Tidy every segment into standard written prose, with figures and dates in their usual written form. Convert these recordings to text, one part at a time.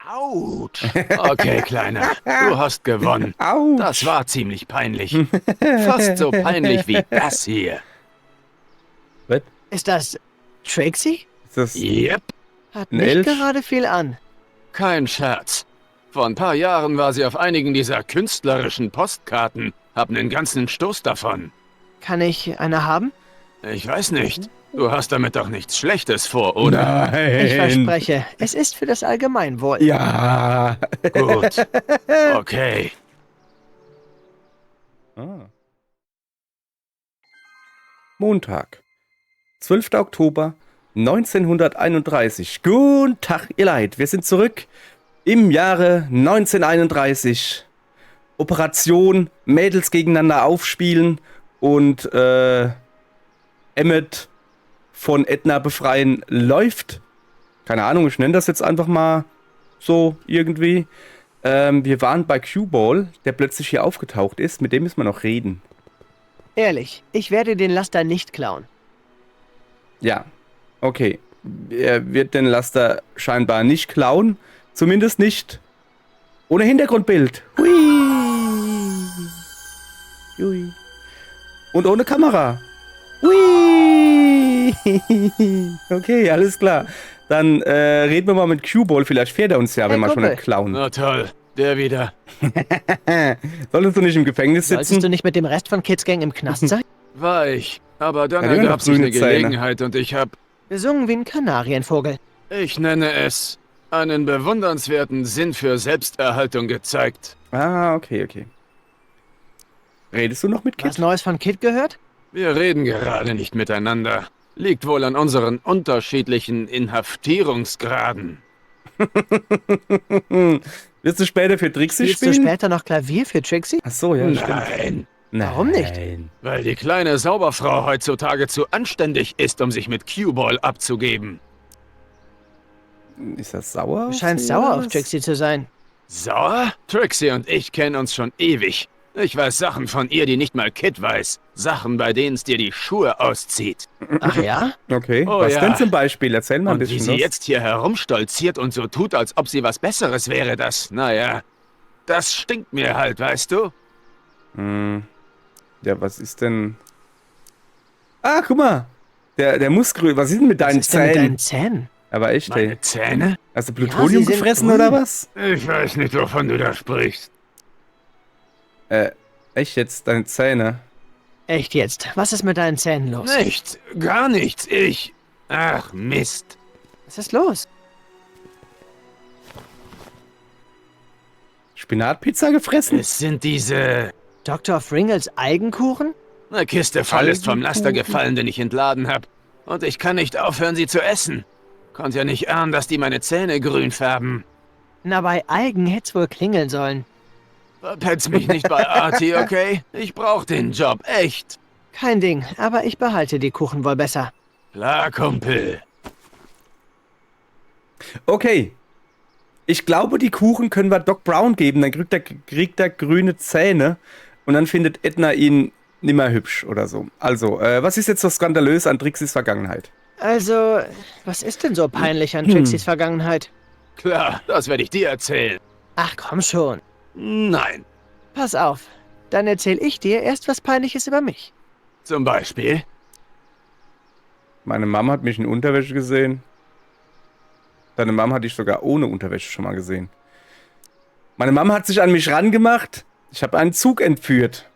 Autsch. Okay, Kleiner, du hast gewonnen. Autsch. Das war ziemlich peinlich. Fast so peinlich wie das hier. Was? Ist das Trixie? Ist das Yep, Hat Ein nicht Elch? gerade viel an. kein Scherz. Vor ein paar Jahren war sie auf einigen dieser künstlerischen Postkarten. Hab einen ganzen Stoß davon. Kann ich eine haben? Ich weiß nicht. Du hast damit doch nichts Schlechtes vor, oder? Nein. Ich verspreche, es ist für das Allgemeinwohl. Ja. Gut. Okay. Ah. Montag, 12. Oktober 1931. Guten Tag, ihr Leid. Wir sind zurück im Jahre 1931. Operation Mädels gegeneinander aufspielen und Emmet von Edna befreien läuft. Keine Ahnung, ich nenne das jetzt einfach mal so irgendwie. Wir waren bei Q-Ball, der plötzlich hier aufgetaucht ist. Mit dem müssen wir noch reden. Ehrlich, ich werde den Laster nicht klauen. Ja, okay. Er wird den Laster scheinbar nicht klauen. Zumindest nicht ohne Hintergrundbild. Hui. Hui. Und ohne Kamera. Hui. Okay, alles klar. Dann reden wir mal mit Q-Ball. Vielleicht fährt er uns ja, wenn wir schon Kumpel. nicht klauen. Na toll, der wieder. Solltest du nicht im Gefängnis Solltest sitzen? du nicht mit dem Rest von Kids Gang im Knast sein? War ich. Aber dann Hat immer noch ergab sich eine grüne Zähne. Gelegenheit und ich hab, Gesungen wie ein Kanarienvogel. ich nenne es, einen bewundernswerten Sinn für Selbsterhaltung gezeigt. Ah, okay. Redest du noch mit Was Kid? Neues von Kid gehört? Wir reden gerade nicht miteinander. Liegt wohl an unseren unterschiedlichen Inhaftierungsgraden. Wirst du später für Trixie Spielst du spielen? später noch Klavier für Trixie? Ach so, ja, stimmt. Nein, Warum nicht? Nein. weil die kleine Sauberfrau heutzutage zu anständig ist, um sich mit Q-Ball abzugeben. Ist das sauer? Du scheinst sauer auf Trixie zu sein. Sauer? Trixie und ich kennen uns schon ewig. Ich weiß Sachen von ihr, die nicht mal Kid weiß. Sachen, bei denen es dir die Schuhe auszieht. Ach ja? Okay, Oh was ja. denn zum Beispiel? Erzähl mal ein Und wie bisschen sie was. jetzt hier herumstolziert und so tut, als ob sie was Besseres wäre, naja, das stinkt mir halt, weißt du? Hm. Ja, was ist denn... Ah, guck mal. Der Muskeln. Was ist denn mit deinen Was ist denn mit Zähnen? deinen Zähnen? Aber echt, Meine ey. Zähne? Hast du Plutonium sie sind gefressen grün. oder was? Ich weiß nicht, wovon du da sprichst. Echt jetzt? Deine Zähne? Echt jetzt? Was ist mit deinen Zähnen los? Nichts, gar nichts, Ach, Mist. Was ist los? Spinatpizza gefressen? Es sind diese... Dr. Fringles Eigenkuchen? Eine Kiste voll ist vom Laster gefallen, den ich entladen hab. Und ich kann nicht aufhören, sie zu essen. Konnte ja nicht ahnen, dass die meine Zähne grün färben. Na, bei Algen hätt's wohl klingeln sollen. Verpetz mich nicht bei Artie, okay? Ich brauch den Job, echt. Kein Ding, aber ich behalte die Kuchen wohl besser. Klar, Kumpel. Okay. Ich glaube, die Kuchen können wir Doc Brown geben. Dann kriegt er grüne Zähne. Und dann findet Edna ihn nimmer hübsch oder so. Also, was ist jetzt so skandalös an Trixis Vergangenheit? Also, was ist denn so peinlich an Trixis Vergangenheit? Klar, das werde ich dir erzählen. Ach komm schon. Nein. Pass auf. Dann erzähl ich dir erst was Peinliches über mich. Zum Beispiel? Meine Mama hat mich in Unterwäsche gesehen. Deine Mama hatte ich sogar ohne Unterwäsche schon mal gesehen. Meine Mama hat sich an mich rangemacht. Ich habe einen Zug entführt.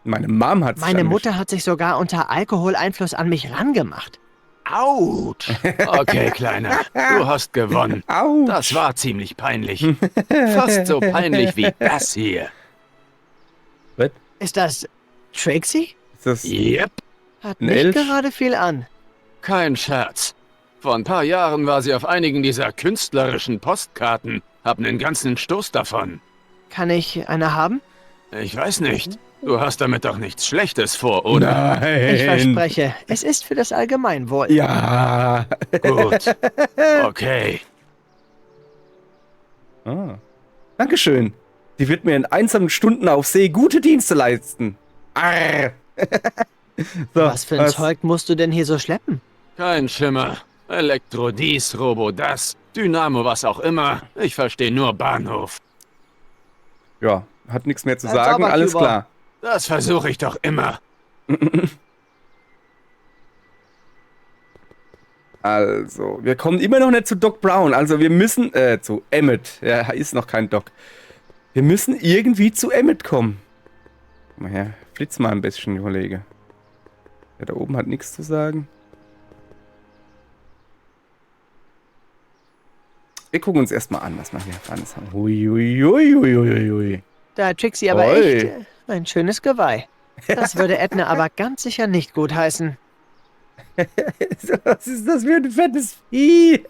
Meine Mom hat sich Meine an mich... Mutter hat sich sogar unter Alkoholeinfluss an mich rangemacht. Autsch. Okay, Kleiner, du hast gewonnen. Autsch. Das war ziemlich peinlich. Fast so peinlich wie das hier. Was? Ist das Trixie? Ist das... Yep, Hat Ein nicht Elch? gerade viel an. kein Scherz. Vor ein paar Jahren war sie auf einigen dieser künstlerischen Postkarten. Hab einen ganzen Stoß davon. Kann ich eine haben? Ich weiß nicht. Du hast damit doch nichts Schlechtes vor, oder? Nein. Ich verspreche, es ist für das Allgemeinwohl. Ja. Gut. Okay. Ah. Dankeschön. Die wird mir in einsamen Stunden auf See gute Dienste leisten. Arr. So, Was für ein Zeug musst du denn hier so schleppen? Kein Schimmer. Elektro dies, Robo das, Dynamo was auch immer. Ich verstehe nur Bahnhof. Ja, hat nichts mehr zu Als sagen, alles Arbeitgeber. klar. Das versuche ich doch immer. Also, wir kommen immer noch nicht zu Doc Brown. Also, wir müssen, zu Emmett. Ja, ist noch kein Doc. Wir müssen irgendwie zu Emmett kommen. Komm mal her, flitz mal ein bisschen, Kollege. Der da oben hat nichts zu sagen. Wir gucken uns erstmal an, was wir hier alles haben. Hui, hui, hui, hui, hui, hui. Da hat Trixie aber Oi. echt ein schönes Geweih. Das würde Edna aber ganz sicher nicht gut heißen. Was ist das für ein fettes Vieh?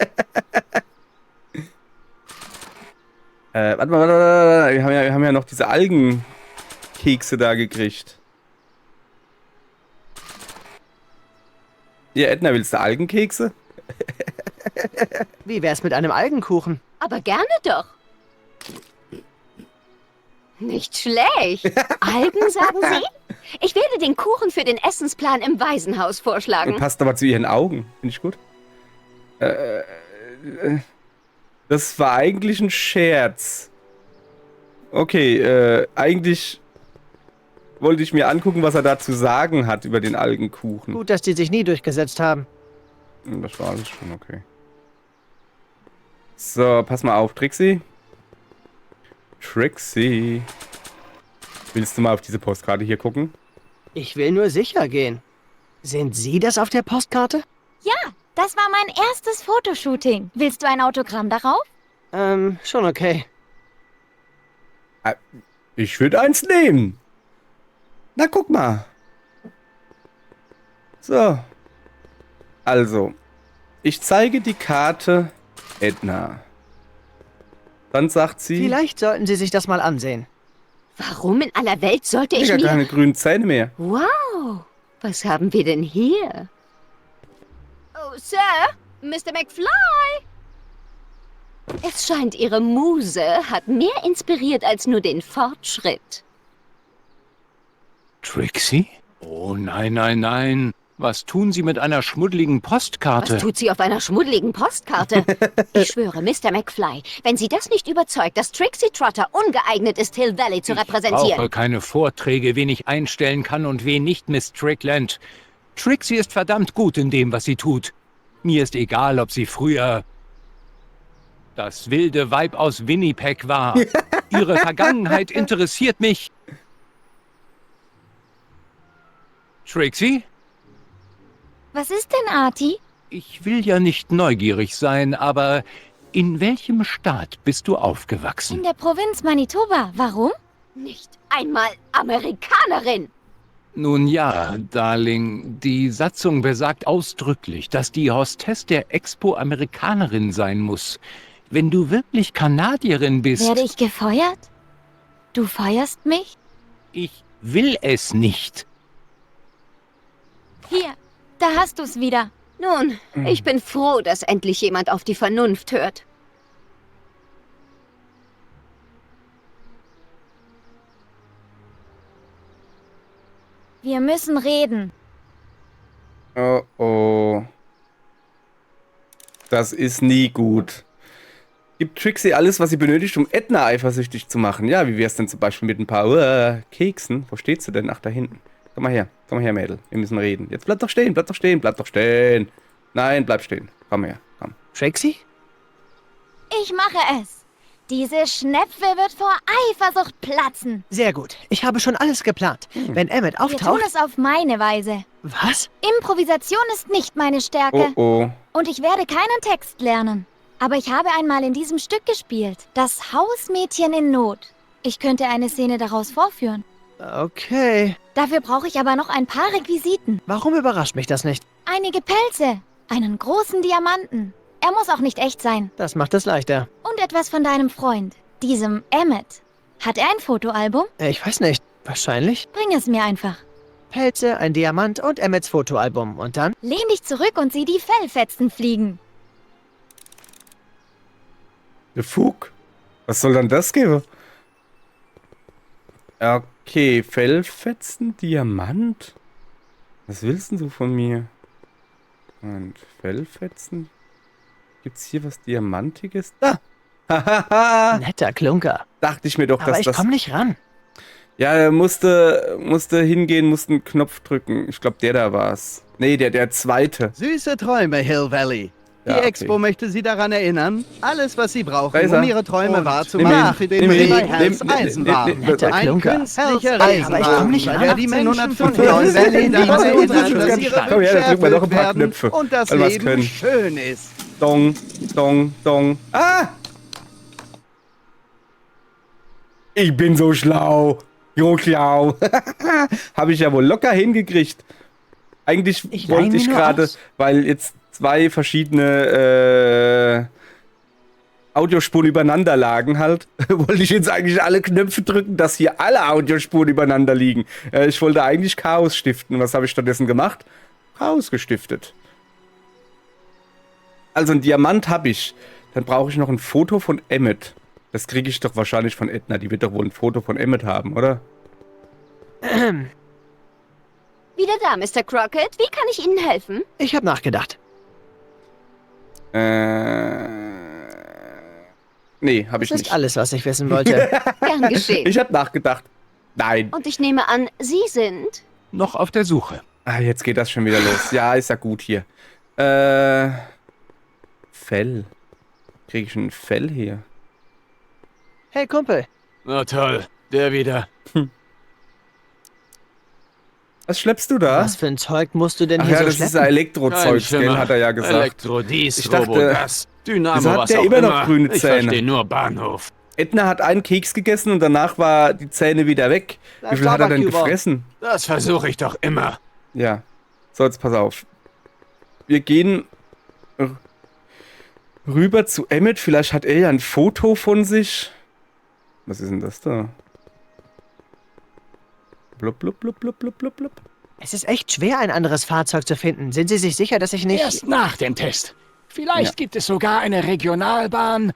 Warte mal. Wir haben ja noch diese Algenkekse da gekriegt. Ja, Edna, willst du Algenkekse? Wie wär's mit einem Algenkuchen? Aber gerne doch. Nicht schlecht. Algen, sagen Sie? Ich werde den Kuchen für den Essensplan im Waisenhaus vorschlagen. Und passt aber zu ihren Augen. Finde ich gut. Das war eigentlich ein Scherz. Okay, eigentlich wollte ich mir angucken, was er da zu sagen hat über den Algenkuchen. Gut, dass die sich nie durchgesetzt haben. Das war alles schon okay. So, pass mal auf, Trixie. Trixie. Willst du mal auf diese Postkarte hier gucken? Ich will nur sicher gehen. Sind Sie das auf der Postkarte? Ja, das war mein erstes Fotoshooting. Willst du ein Autogramm darauf? Schon okay. Ich würde eins nehmen. Na, guck mal. So. Also, ich zeige die Karte Edna. Dann sagt sie... Vielleicht sollten Sie sich das mal ansehen. Warum in aller Welt sollte Ich ich habe gar mir... keine grünen Zähne mehr. Wow, was haben wir denn hier? Oh, Sir, Mr. McFly. Es scheint, Ihre Muse hat mehr inspiriert als nur den Fortschritt. Trixie? Oh nein, nein, nein. Was tun Sie mit einer schmuddeligen Postkarte? Was tut sie auf einer schmuddeligen Postkarte? Ich schwöre, Mr. McFly, wenn Sie das nicht überzeugt, dass Trixie Trotter ungeeignet ist, Hill Valley zu Ich repräsentieren. brauche keine Vorträge, wen ich einstellen kann und wen nicht, Miss Strickland. Trixie ist verdammt gut in dem, was sie tut. Mir ist egal, ob sie früher das wilde Weib aus Winnipeg war. Ihre Vergangenheit interessiert mich. Trixie? Was ist denn, Artie? Ich will ja nicht neugierig sein, aber in welchem Staat bist du In aufgewachsen? der Provinz Manitoba. Warum? Nicht einmal Amerikanerin. Nun ja, Darling, die Satzung besagt ausdrücklich, dass die Hostess der Expo Amerikanerin sein muss. Wenn du wirklich Kanadierin bist... Werde ich gefeuert? Du feuerst mich? Ich will es nicht. Hier, da hast du's wieder. Nun, ich bin froh, dass endlich jemand auf die Vernunft hört. Wir müssen reden. Oh oh. Das ist nie gut. Gibt Trixie alles, was sie benötigt, um Edna eifersüchtig zu machen? Ja, wie wär's denn zum Beispiel mit ein paar Keksen? Wo steht sie denn? Ach, da hinten. Komm mal her, Mädel. Wir müssen reden. Jetzt bleib doch stehen, bleib doch stehen, bleib doch stehen. Nein, bleib stehen. Komm her, komm. Trixie? Ich mache es. Diese Schnepfe wird vor Eifersucht platzen. Sehr gut. Ich habe schon alles geplant. Wenn Emmett Wir tun auftaucht... es auf meine Weise. Was? Improvisation ist nicht meine Stärke. Oh oh. Und ich werde keinen Text lernen. Aber ich habe einmal in diesem Stück gespielt. Das Hausmädchen in Not. Ich könnte eine Szene daraus vorführen. Okay. Dafür brauche ich aber noch ein paar Requisiten. Warum überrascht mich das nicht? Einige Pelze. Einen großen Diamanten. Er muss auch nicht echt sein. Das macht es leichter. Und etwas von deinem Freund, diesem Emmett. Hat er ein Fotoalbum? Ich weiß nicht. Wahrscheinlich. Bring es mir einfach. Pelze, ein Diamant und Emmets Fotoalbum. Und dann? Lehn dich zurück und sieh die Fellfetzen fliegen. Der Fug. Was soll dann das geben? Okay, Fellfetzen, Diamant. Was willst denn du von mir? Und Fellfetzen. Gibt's hier was Diamantiges? Da! Hahaha! Netter Klunker. Dachte ich mir doch, Aber dass ich das... komme nicht ran. Ja, er musste hingehen, musste einen Knopf drücken. Ich glaube, der da war's. Nee, der zweite. Süße Träume, Hill Valley. Die Ja, okay. Expo möchte Sie daran erinnern, alles, was Sie Da brauchen, ist er. um Ihre Träume Und wahrzumachen, nimm ihn, für den nimm ihn, River nimm- Hells nimm- Eisenbahn. nimm- Netter Ein Klunker. künstlicher Aber ich komm Eisenbahn, nicht bei ran. der die Menschen von 1850 Hill Valley Komm daran her, erinnern, dass ihre komm her, da drücken wir noch ein Wünsche paar erfüllt Knöpfe, werden und das weil wir's Leben können. schön ist. Dong, dong, dong. Ah! Ich bin so schlau. Jo, schlau. Habe ich ja wohl locker hingekriegt. Eigentlich Ich leih wollte mir ich nur gerade, aus. weil jetzt zwei verschiedene Audiospuren übereinander lagen halt, wollte ich jetzt eigentlich alle Knöpfe drücken, dass hier alle Audiospuren übereinander liegen. Ich wollte eigentlich Chaos stiften. Was habe ich stattdessen gemacht? Chaos gestiftet. Also ein Diamant habe ich. Dann brauche ich noch ein Foto von Emmet. Das kriege ich doch wahrscheinlich von Edna. Die wird doch wohl ein Foto von Emmet haben, oder? Wieder da, Mr. Crockett. Wie kann ich Ihnen helfen? Ich habe nachgedacht. Nee, habe Das ich ist nicht. alles, was ich wissen wollte. Gern geschehen. Ich habe nachgedacht. Nein. Und ich nehme an, Sie sind... Noch auf der Suche. Ah, jetzt geht das schon wieder los. Ja, ist ja gut hier. Fell. Kriege ich ein Fell hier? Hey Kumpel, Na toll, der wieder. Was schleppst du da? was für ein Zeug musst du denn Ach hier ja, so das ist schleppen? Elektrozeugs, gell, hat er ja gesagt. Elektro dies, Ich dachte, Robo das, Dynamo, wieso hat was der auch immer noch grüne Ich Zähne? verstehe nur Bahnhof. Edna hat einen Keks gegessen und danach war die Zähne wieder weg. Bleib Wie viel hat er denn Tabaküber. gefressen? Das versuche ich doch immer. Ja. So, jetzt pass auf. Wir gehen rüber zu Emmet. Vielleicht hat er ja ein Foto von sich. Was ist denn das da? Blub, blub, blub, blub, blub, blub, blub. Es ist echt schwer, ein anderes Fahrzeug zu finden. Sind Sie sich sicher, dass ich nicht Erst nach dem Test. Vielleicht gibt es sogar eine Regionalbahn.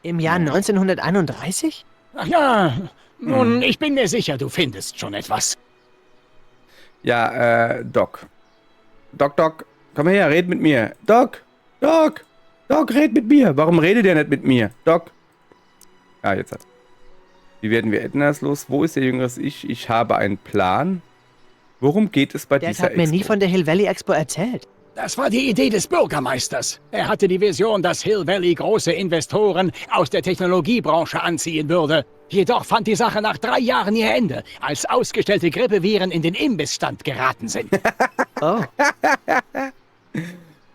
im Jahr 1931? Ach ja, nun, ich bin mir sicher, du findest schon etwas. Ja, Doc. Doc, komm her, red mit mir. Doc, red mit mir. Warum redet ihr nicht mit mir? Doc. Ah, jetzt hat. Wie werden wir Ednas los? Wo ist der jüngere Ich? Ich habe einen Plan. Worum geht es bei Der dieser hat mir nie Expo? von der Hill Valley Expo erzählt. Das war die Idee des Bürgermeisters. Er hatte die Vision, dass Hill Valley große Investoren aus der Technologiebranche anziehen würde. Jedoch fand die Sache nach 3 Jahren ihr Ende, als ausgestellte Grippeviren in den Imbissstand geraten sind. Oh,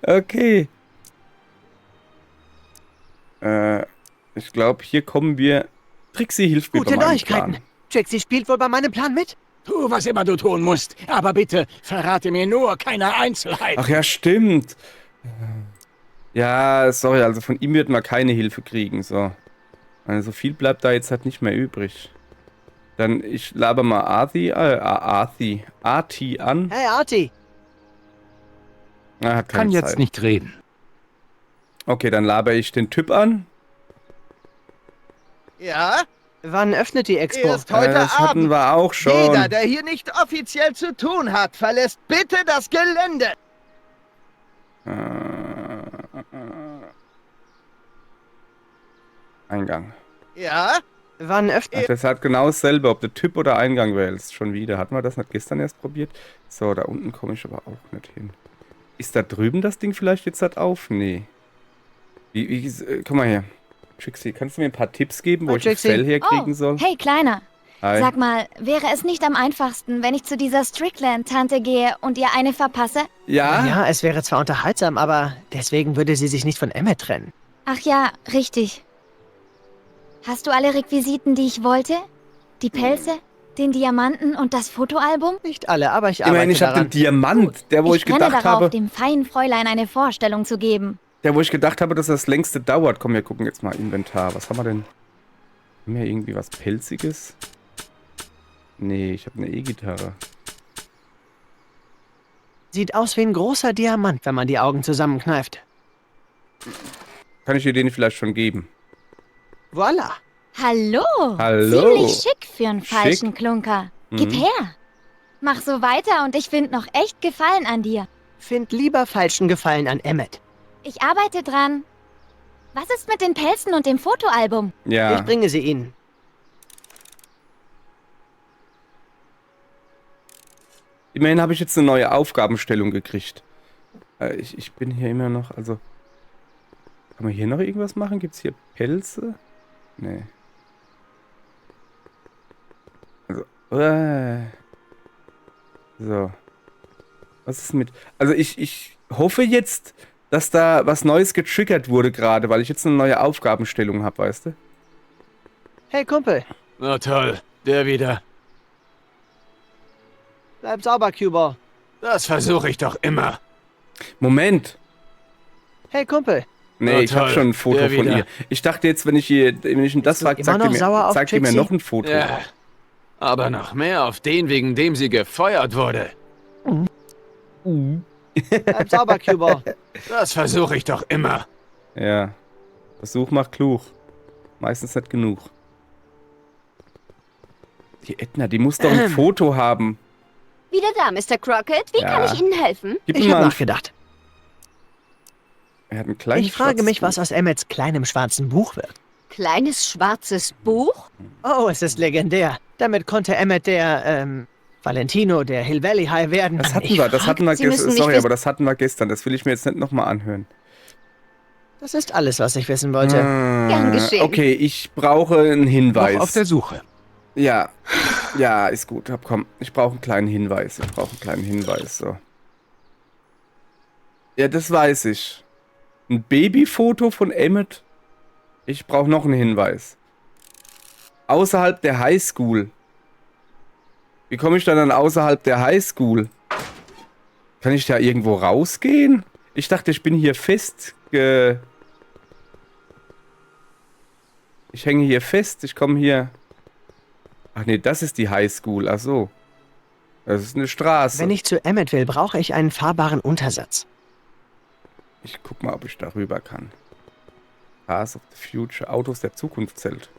Okay. Ich glaube, hier kommen wir... Trixie hilft mir gute bei meinem Neuigkeiten. Plan. Trixie spielt wohl bei meinem Plan mit. Tu, was immer du tun musst, aber bitte verrate mir nur keine Einzelheiten. Ach ja, stimmt. Ja, sorry, also von ihm wird man keine Hilfe kriegen, so. Also viel bleibt da jetzt halt nicht mehr übrig. Dann, ich laber mal Arti an. Hey Artie, Er hat keine Kann jetzt Zeit. nicht reden. Okay, dann laber ich den Typ an. Ja, wann öffnet die Expo? erst heute Das hatten Abend. wir auch schon. Jeder, der hier nicht offiziell zu tun hat, verlässt bitte das Gelände. Eingang. Ja, Wann Ach, öffnet... das hat genau dasselbe, ob der Typ oder Eingang wählst. Schon wieder. Hatten wir das nicht gestern erst probiert? So, da unten komme ich aber auch nicht hin. Ist da drüben das Ding vielleicht jetzt halt auf? Nee. Komm mal her. Trixie, kannst du mir ein paar Tipps geben, wo Hi, ich ein Trixie. Fell herkriegen soll? Hey, Kleiner. Hi. Sag mal, wäre es nicht am einfachsten, wenn ich zu dieser Strickland-Tante gehe und ihr eine verpasse? Ja? Ja, es wäre zwar unterhaltsam, aber deswegen würde sie sich nicht von Emmet trennen. Ach ja, richtig. Hast du alle Requisiten, die ich wollte? Die Pelze, den Diamanten und das Fotoalbum? Nicht alle, aber ich arbeite Immerhin, ich habe daran. den Diamant, der wo ich brenne gedacht darauf, habe, dem feinen Fräulein eine Vorstellung zu geben. dass das längste dauert. Komm, wir gucken jetzt mal Inventar. Was haben wir denn? Haben wir irgendwie was Pelziges? Nee, ich habe eine E-Gitarre. Sieht aus wie ein großer Diamant, wenn man die Augen zusammenkneift. Kann ich dir den vielleicht schon geben? Voila. Hallo. Hallo. Ziemlich schick für einen Schick. falschen Klunker. Gib Mhm. her. Mach so weiter und ich find noch echt Gefallen an dir. Find lieber falschen Gefallen an Emmet. Ich arbeite dran. Was ist mit den Pelzen und dem Fotoalbum? Ja. Ich bringe sie Ihnen. Immerhin habe ich jetzt eine neue Aufgabenstellung gekriegt. Ich bin hier immer noch, also... Kann man hier noch irgendwas machen? Gibt es hier Pelze? Nee. Also... So. Was ist mit... Also ich hoffe jetzt, dass da was Neues getriggert wurde gerade, weil ich jetzt eine neue Aufgabenstellung habe, weißt du? Hey Kumpel, Na toll, der wieder. bleib sauber, Cuba. Das versuche ich doch immer. Moment. Hey Kumpel, Nee, Oh, ich habe toll. schon ein Foto Der von wieder. ihr. Ich dachte jetzt, wenn ich ihm das du sage, immer noch sauer auf zeigt ihr mir Trixie? noch ein Foto. Ja. Aber noch mehr auf den, wegen dem sie gefeuert wurde. bleib sauber, Cuba. Das versuche ich doch immer. Ja. Versuch macht klug. Meistens nicht genug. Die Edna, die muss doch ein Foto haben. Wieder da, Mr. Crockett. Wie Ja. kann ich Ihnen helfen? Gib Ich ihm habe mal ein... nachgedacht. Er hat einen kleinen Ich frage mich, schwarzen- was aus Emmets kleinem schwarzen Buch wird. Kleines schwarzes Buch? Oh, es ist legendär. Damit konnte Emmet der, Valentino, der Hill Valley High werden. Das hatten Ich wir, das frag- hatten wir Sie müssen gestern. nicht Sorry, wissen- aber das hatten wir gestern. Das will ich mir jetzt nicht nochmal anhören. Das ist alles, was ich wissen wollte. Gern geschehen. Okay, ich brauche einen Hinweis. Noch auf der Suche. Ja. Ja, ist gut. Komm, ich brauche einen kleinen Hinweis. So. Ja, das weiß ich. Ein Babyfoto von Emmet. Ich brauche noch einen Hinweis. Außerhalb der Highschool. Wie komme ich dann außerhalb der Highschool? Kann ich da irgendwo rausgehen? Ich dachte, ich bin hier Ich hänge hier fest. Ich komme hier... Ach nee, das ist die Highschool. Ach so. Das ist eine Straße. Wenn ich zu Emmet will, brauche ich einen fahrbaren Untersatz. Ich guck mal, ob ich da rüber kann. Cars of the Future, Autos der Zukunftszelt.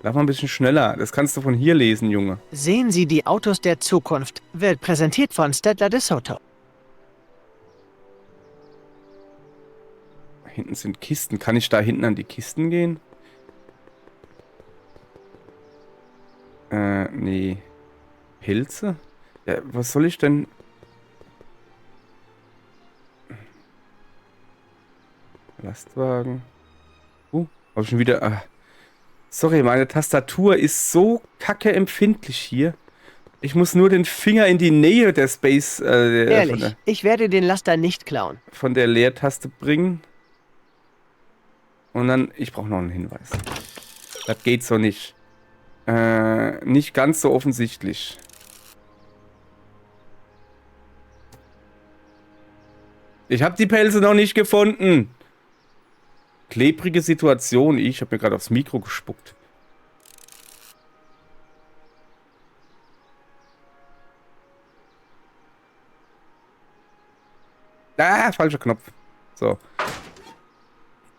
Lauf mal ein bisschen schneller. Das kannst du von hier lesen, Junge. Sehen Sie die Autos der Zukunft. Wird präsentiert von Stedler de Soto. Hinten sind Kisten. Kann ich da hinten an die Kisten gehen? Nee. Pilze? Ja, was soll ich denn... Lastwagen. Hab ich schon wieder... sorry, meine Tastatur ist so kacke empfindlich hier. Ich muss nur den Finger in die Nähe der Space... Ehrlich, ich werde den Laster nicht klauen. von der Leertaste bringen. Und dann... Ich brauche noch einen Hinweis. Das geht so nicht. Nicht ganz so offensichtlich. Ich habe die Pelze noch nicht gefunden. Klebrige Situation. Ich habe mir gerade aufs Mikro gespuckt. Ah, falscher Knopf. So.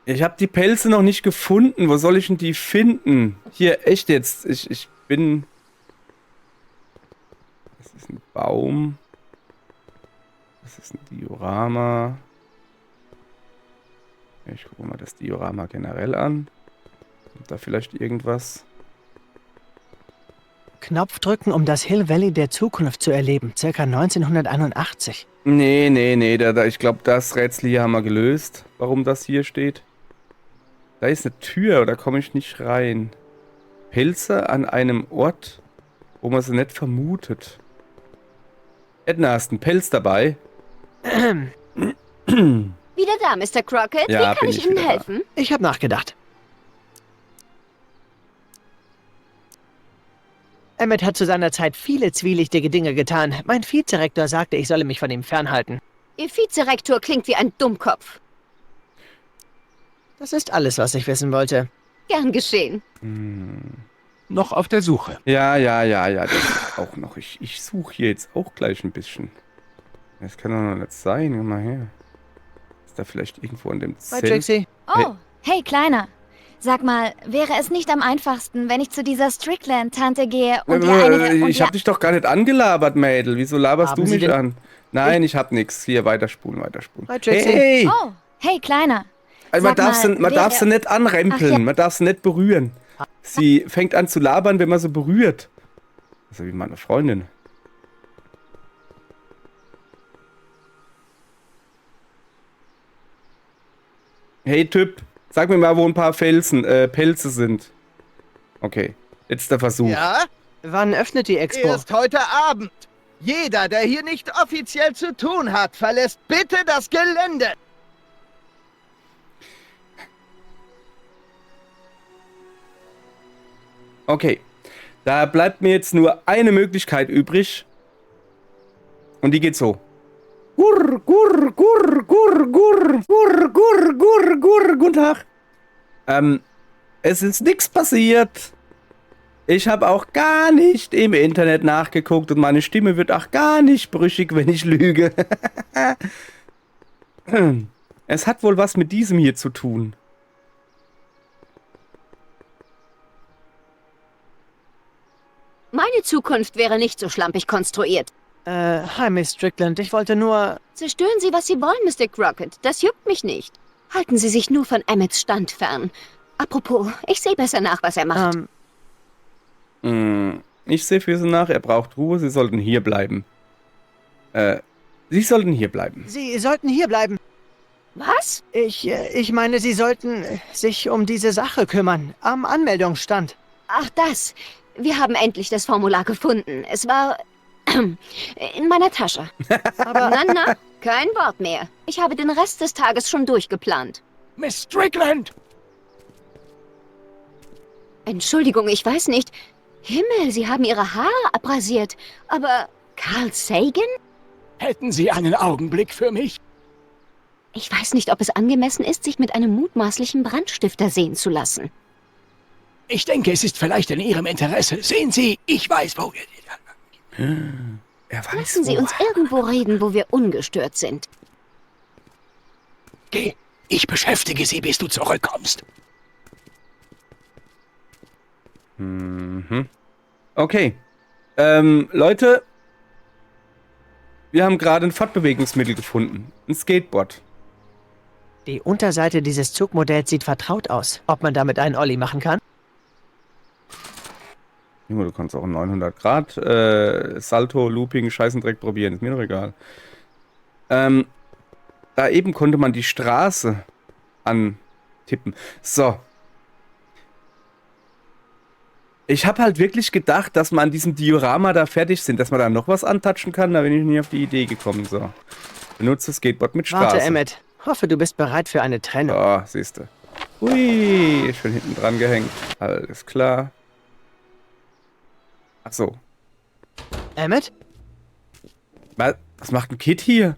Ich habe die Pelze noch nicht gefunden. Wo soll ich denn die finden? Hier, echt jetzt. Ich bin... Das ist ein Baum. Das ist ein Diorama. Ich gucke mal das Diorama generell an. Kommt da vielleicht irgendwas? Knopf drücken, um das Hill Valley der Zukunft zu erleben. Circa 1981. Nee. Ich glaube, das Rätsel hier haben wir gelöst. Warum das hier steht. Da ist eine Tür, da komme ich nicht rein. Pilze an einem Ort, wo man sie nicht vermutet. Edna, hast du einen Pelz dabei? Wieder da, Mr. Crockett. Ja, Wie kann bin ich ich Ihnen wieder da. helfen? Ich habe nachgedacht. Emmet hat zu seiner Zeit viele zwielichtige Dinge getan. Mein Vizerektor sagte, ich solle mich von ihm fernhalten. Ihr Vizerektor klingt wie ein Dummkopf. Das ist alles, was ich wissen wollte. Gern geschehen. Noch auf der Suche. Ja, das auch noch. Ich suche hier jetzt auch gleich ein bisschen. Das kann doch noch nicht sein. Komm mal her. Ist da vielleicht irgendwo an dem Hi, Zelt? Trixie. Oh, hey Kleiner. Sag mal, wäre es nicht am einfachsten, wenn ich zu dieser Strickland-Tante gehe und ihr eine... Ich hab dich doch gar nicht angelabert, Mädel. Wieso laberst Haben du Sie mich denn- an? Nein, ich hab nix. Hier, weiterspulen, weiterspulen. Hi, Trixie. Hey! Oh, hey, Kleiner. Also man Sag darf, mal, man darf sie nicht anrempeln, Ach ja. man darf sie nicht berühren. Sie fängt an zu labern, wenn man sie berührt. Also wie meine Freundin. Hey Typ, sag mir mal, wo ein paar Pelze sind. Okay, letzter Versuch. Ja, Wann öffnet die Expo? erst heute Abend. Jeder, der hier nicht offiziell zu tun hat, verlässt bitte das Gelände. Okay, da bleibt mir jetzt nur eine Möglichkeit übrig. Und die geht so. Gurr, gurr, gurr, gurr, gurr, gurr, gurr, gurr, gurr, guten Tag. Es ist nichts passiert. Ich habe auch gar nicht im Internet nachgeguckt und meine Stimme wird auch gar nicht brüchig, wenn ich lüge. Es hat wohl was mit diesem hier zu tun. Meine Zukunft wäre nicht so schlampig konstruiert. Hi, Miss Strickland. Ich wollte nur... Zerstören Sie, was Sie wollen, Mr. Crockett. Das juckt mich nicht. Halten Sie sich nur von Emmets Stand fern. Apropos, ich sehe besser nach, was er macht. Ich sehe für sie nach, er braucht Ruhe, sie sollten hier bleiben. Sie sollten hier bleiben. Sie sollten hier bleiben. Was? Ich meine, Sie sollten sich um diese Sache kümmern. Am Anmeldungsstand. Ach, das. Wir haben endlich das Formular gefunden. Es war in meiner Tasche. Aber Na, kein Wort mehr. Ich habe den Rest des Tages schon durchgeplant. Miss Strickland! Entschuldigung, ich weiß nicht. Himmel, Sie haben Ihre Haare abrasiert. Aber Carl Sagan? Hätten Sie einen Augenblick für mich? Ich weiß nicht, ob es angemessen ist, sich mit einem mutmaßlichen Brandstifter sehen zu lassen. Ich denke, es ist vielleicht in Ihrem Interesse. Sehen Sie, ich weiß, wo wir... Er weiß, Lassen Sie wo. uns irgendwo reden, wo wir ungestört sind. Geh, ich beschäftige Sie, bis du zurückkommst. Okay. Leute. Wir haben gerade ein Fortbewegungsmittel gefunden. Ein Skateboard. die Unterseite dieses Zugmodells sieht vertraut aus. Ob man damit einen Olli machen kann? Junge, du kannst auch einen 900 Grad Salto, Looping, Scheißendreck probieren. Ist mir doch egal. Da eben konnte man die Straße antippen. So. Ich habe halt wirklich gedacht, dass wir an diesem Diorama da fertig sind, dass man da noch was antatschen kann. Da bin ich nie auf die Idee gekommen. So. Benutze Skateboard mit Straße. Warte, Emmett. Hoffe, du bist bereit für eine Trennung. Oh, siehst du. Ui, schön hinten dran gehängt. Alles klar. Ach so. Emmett? Was macht ein Kid hier?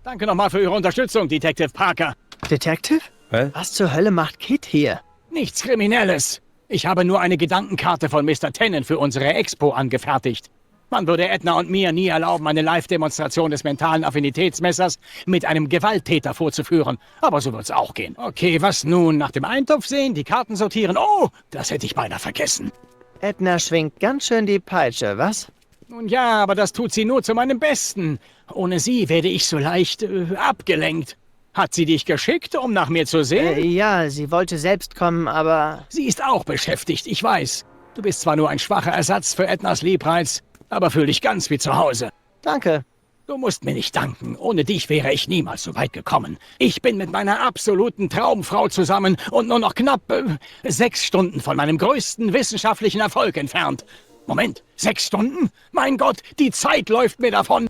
Danke nochmal für Ihre Unterstützung, Detective Parker. Detective? Was? Was zur Hölle macht Kid hier? Nichts Kriminelles. Ich habe nur eine Gedankenkarte von Mr. Tennant für unsere Expo angefertigt. Man würde Edna und mir nie erlauben, eine Live-Demonstration des mentalen Affinitätsmessers mit einem Gewalttäter vorzuführen. Aber so wird's auch gehen. Okay, was nun? Nach dem Eintopf sehen, die Karten sortieren. Oh, das hätte ich beinahe vergessen. Edna schwingt ganz schön die Peitsche, was? Nun ja, aber das tut sie nur zu meinem Besten. Ohne sie werde ich so leicht abgelenkt. Hat sie dich geschickt, um nach mir zu sehen? Ja, sie wollte selbst kommen, aber... Sie ist auch beschäftigt, ich weiß. Du bist zwar nur ein schwacher Ersatz für Ednas Liebreiz, aber fühl dich ganz wie zu Hause. Danke. Du musst mir nicht danken. Ohne dich wäre ich niemals so weit gekommen. Ich bin mit meiner absoluten Traumfrau zusammen und nur noch knapp 6 Stunden von meinem größten wissenschaftlichen Erfolg entfernt. Moment, 6 Stunden? Mein Gott, die Zeit läuft mir davon.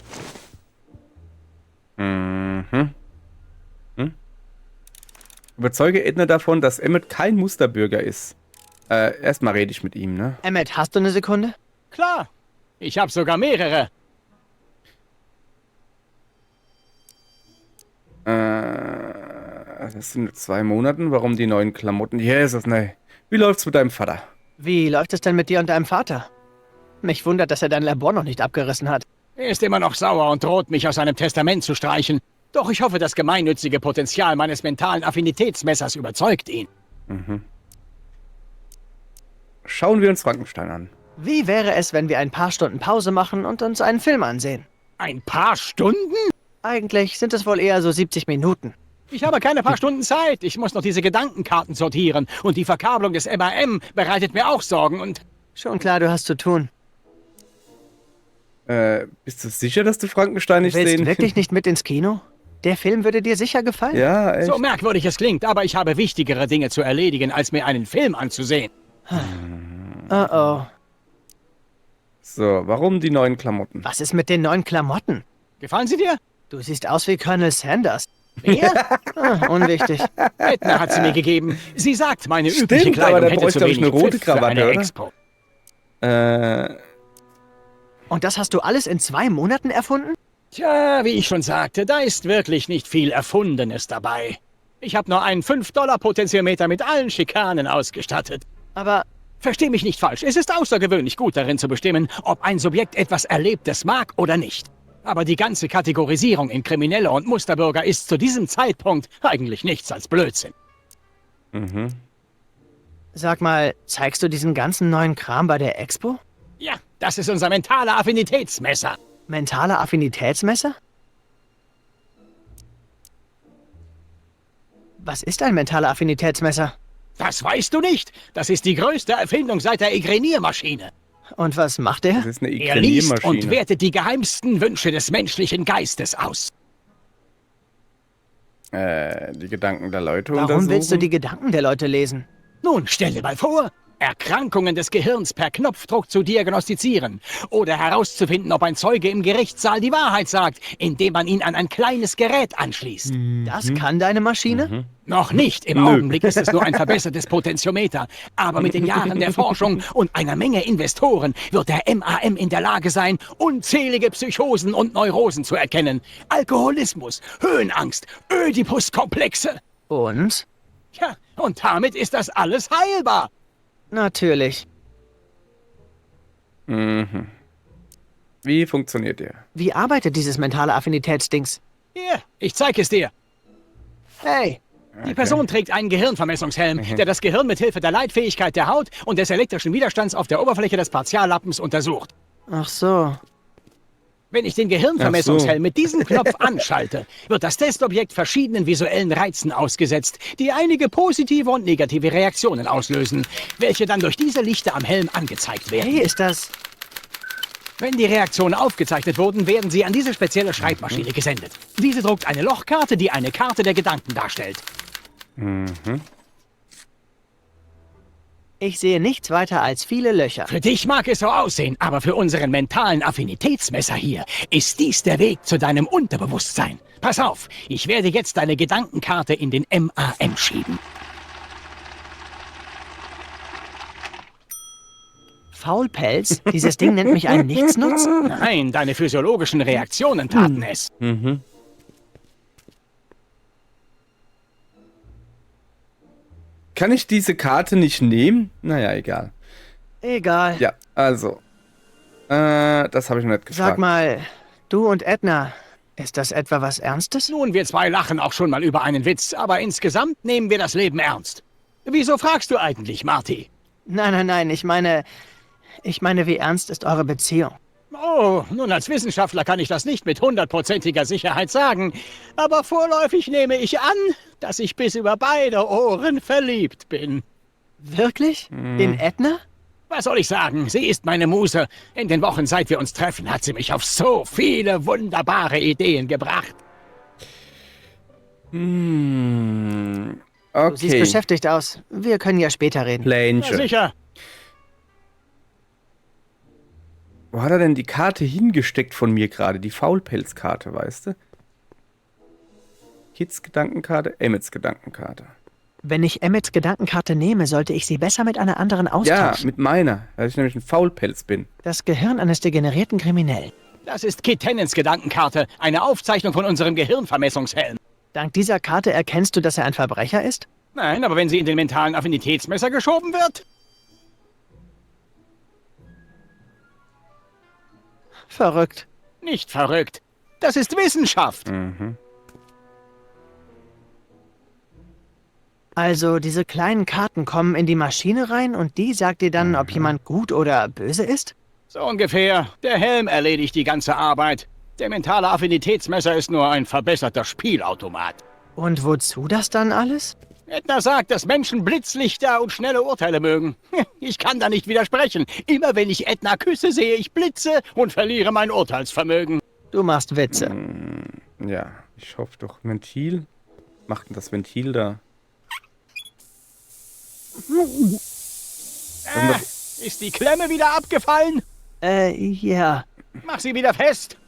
Überzeuge Edna davon, dass Emmett kein Musterbürger ist. Erstmal rede ich mit ihm, ne? Emmett, hast du eine Sekunde? Klar, ich habe sogar mehrere. Das sind 2 Monaten. Warum die neuen Klamotten? Jesus, ne. Wie läuft's mit deinem Vater? Wie läuft es denn mit dir und deinem Vater? Mich wundert, dass er dein Labor noch nicht abgerissen hat. Er ist immer noch sauer und droht, mich aus seinem Testament zu streichen. Doch ich hoffe, das gemeinnützige Potenzial meines mentalen Affinitätsmessers überzeugt ihn. Schauen wir uns Frankenstein an. Wie wäre es, wenn wir ein paar Stunden Pause machen und uns einen Film ansehen? Ein paar Stunden? Eigentlich sind es wohl eher so 70 Minuten. Ich habe keine paar Stunden Zeit. Ich muss noch diese Gedankenkarten sortieren. Und die Verkabelung des MAM bereitet mir auch Sorgen und... Schon klar, du hast zu tun. Bist du sicher, dass du Frankenstein nicht Willst sehen du wirklich nicht mit ins Kino? Der Film würde dir sicher gefallen. Ja, echt. So merkwürdig es klingt, aber ich habe wichtigere Dinge zu erledigen, als mir einen Film anzusehen. Oh oh. So, warum die neuen Klamotten? Was ist mit den neuen Klamotten? Gefallen sie dir? Du siehst aus wie Colonel Sanders. Wer? Unwichtig. Edna hat sie mir gegeben. Sie sagt, meine übliche Stimmt, aber Kleidung da hätte bräuchte zu ich, wenig glaub ich, eine rote Pfiff für Krawatte, eine oder? Expo. Und das hast du alles in 2 Monaten erfunden? Tja, wie ich schon sagte, da ist wirklich nicht viel Erfundenes dabei. Ich habe nur einen 5-Dollar-Potentiometer mit allen Schikanen ausgestattet. Aber Versteh mich nicht falsch, es ist außergewöhnlich gut darin zu bestimmen, ob ein Subjekt etwas Erlebtes mag oder nicht. Aber die ganze Kategorisierung in Kriminelle und Musterbürger ist zu diesem Zeitpunkt eigentlich nichts als Blödsinn. sag mal, zeigst du diesen ganzen neuen Kram bei der Expo? Ja, das ist unser mentaler Affinitätsmesser. Mentale Affinitätsmesser? Was ist ein mentaler Affinitätsmesser? Das weißt du nicht. Das ist die größte Erfindung seit der Egreniermaschine. Und was macht er? Das ist eine Er liest und Igreniermaschine. wertet die geheimsten Wünsche des menschlichen Geistes aus. Die Gedanken der Leute Warum untersuchen. willst du die Gedanken der Leute lesen? Nun, stell dir mal vor, Erkrankungen des Gehirns per Knopfdruck zu diagnostizieren oder herauszufinden, ob ein Zeuge im Gerichtssaal die Wahrheit sagt, indem man ihn an ein kleines Gerät anschließt. Das kann deine Maschine? Noch nicht. Im Augenblick ist es nur ein verbessertes Potentiometer. Aber mit den Jahren der Forschung und einer Menge Investoren wird der MAM in der Lage sein, unzählige Psychosen und Neurosen zu erkennen. Alkoholismus, Höhenangst, Ödipus-Komplexe. Und? Ja, und damit ist das alles heilbar. Natürlich. Wie funktioniert der? Wie arbeitet dieses mentale Affinitätsdings? Hier, ich zeig es dir. Hey, Die Person trägt einen Gehirnvermessungshelm, der das Gehirn mit Hilfe der Leitfähigkeit der Haut und des elektrischen Widerstands auf der Oberfläche des Partiallappens untersucht. ach so. Wenn ich den Gehirnvermessungshelm mit diesem Knopf anschalte, wird das Testobjekt verschiedenen visuellen Reizen ausgesetzt, die einige positive und negative Reaktionen auslösen, welche dann durch diese Lichter am Helm angezeigt werden. Hey, ist das... Wenn die Reaktionen aufgezeichnet wurden, werden sie an diese spezielle Schreibmaschine gesendet. Diese druckt eine Lochkarte, die eine Karte der Gedanken darstellt. Ich sehe nichts weiter als viele Löcher. Für dich mag es so aussehen, aber für unseren mentalen Affinitätsmesser hier ist dies der Weg zu deinem Unterbewusstsein. Pass auf, ich werde jetzt deine Gedankenkarte in den MAM schieben. Faulpelz? Dieses Ding nennt mich einen Nichtsnutz? Nein, deine physiologischen Reaktionen taten es. Kann ich diese Karte nicht nehmen? Naja, egal. Egal. Ja, also. Das habe ich noch nicht gefragt. Sag mal, du und Edna, ist das etwa was Ernstes? Nun, wir zwei lachen auch schon mal über einen Witz, aber insgesamt nehmen wir das Leben ernst. Wieso fragst du eigentlich, Marty? Nein, ich meine, wie ernst ist eure Beziehung? Oh, nun als Wissenschaftler kann ich das nicht mit 100%iger Sicherheit sagen, aber vorläufig nehme ich an, dass ich bis über beide Ohren verliebt bin. Wirklich? In Edna? Was soll ich sagen? Sie ist meine Muse. In den Wochen, seit wir uns treffen, hat sie mich auf so viele wunderbare Ideen gebracht. Du siehst Okay. beschäftigt aus. Wir können ja später reden. Ja, Plänchen. sicher. Wo hat er denn die Karte hingesteckt von mir gerade? Die Faulpelzkarte, weißt du? Kids Gedankenkarte, Emmets Gedankenkarte. Wenn ich Emmets Gedankenkarte nehme, sollte ich sie besser mit einer anderen Ja, austauschen. mit meiner, weil ich nämlich ein Faulpelz bin. Das Gehirn eines degenerierten Kriminellen. Das ist Kit Tennants Gedankenkarte, eine Aufzeichnung von unserem Gehirnvermessungshelm. Dank dieser Karte erkennst du, dass er ein Verbrecher ist? Nein, aber wenn sie in den mentalen Affinitätsmesser geschoben wird? Verrückt. Nicht verrückt. Das ist Wissenschaft. Also diese kleinen Karten kommen in die Maschine rein und die sagt dir dann, ob jemand gut oder böse ist? So ungefähr. Der Helm erledigt die ganze Arbeit. Der mentale Affinitätsmesser ist nur ein verbesserter Spielautomat. Und wozu das dann alles? Edna sagt, dass Menschen Blitzlichter und schnelle Urteile mögen. Ich kann da nicht widersprechen. Immer wenn ich Edna küsse, sehe ich Blitze und verliere mein Urteilsvermögen. Du machst Witze. Ja, ich hoffe doch. Ventil? Macht denn das Ventil da? Ist die Klemme wieder abgefallen? Ja. Mach sie wieder fest.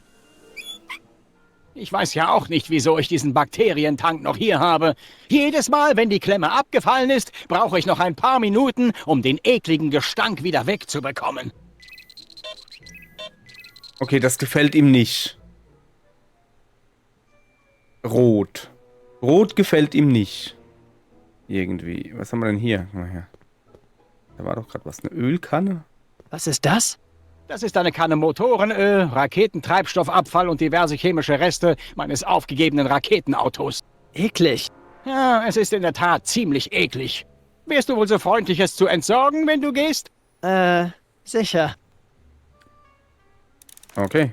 Ich weiß ja auch nicht, wieso ich diesen Bakterientank noch hier habe. Jedes Mal, wenn die Klemme abgefallen ist, brauche ich noch ein paar Minuten, um den ekligen Gestank wieder wegzubekommen. Okay, das gefällt ihm nicht. Rot. Rot gefällt ihm nicht. Irgendwie. Was haben wir denn hier? Guck mal her. Da war doch gerade was. Eine Ölkanne? Was ist das? Das ist eine Kanne Motorenöl, Raketentreibstoffabfall und diverse chemische Reste meines aufgegebenen Raketenautos. Eklig. Ja, es ist in der Tat ziemlich eklig. Wärst du wohl so freundlich, es zu entsorgen, wenn du gehst? Sicher. Okay.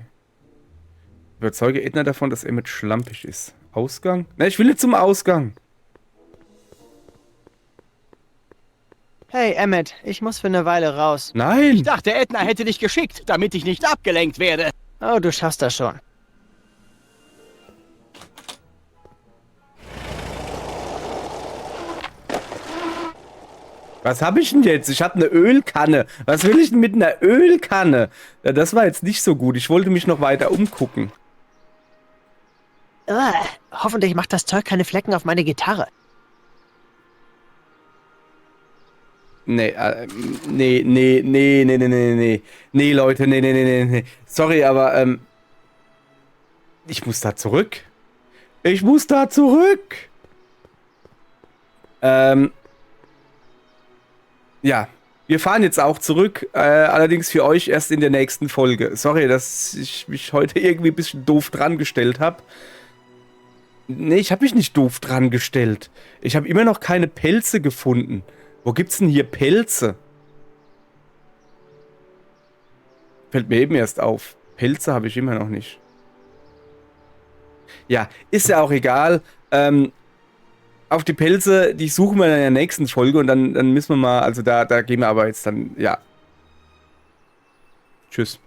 Überzeuge Edna davon, dass er mit schlampig ist. Ausgang? Na, ich will nicht zum Ausgang. Hey, Emmett, ich muss für eine Weile raus. Nein! Ich dachte, Edna hätte dich geschickt, damit ich nicht abgelenkt werde. Oh, du schaffst das schon. Was habe ich denn jetzt? Ich habe eine Ölkanne. Was will ich denn mit einer Ölkanne? Ja, das war jetzt nicht so gut. Ich wollte mich noch weiter umgucken. Hoffentlich macht das Zeug keine Flecken auf meine Gitarre. Nee, nee, Leute, nee. Sorry, aber, ich muss da zurück. Ich muss da zurück. Ja, wir fahren jetzt auch zurück, allerdings für euch erst in der nächsten Folge. Sorry, dass ich mich heute irgendwie ein bisschen doof dran gestellt habe. Nee, ich habe mich nicht doof dran gestellt. Ich habe immer noch keine Pelze gefunden. Wo gibt's denn hier Pelze? Fällt mir eben erst auf. Pelze habe ich immer noch nicht. Ja, ist ja auch egal. Auf die Pelze, die suchen wir dann in der nächsten Folge und dann müssen wir mal, also da gehen wir aber jetzt dann, ja. Tschüss.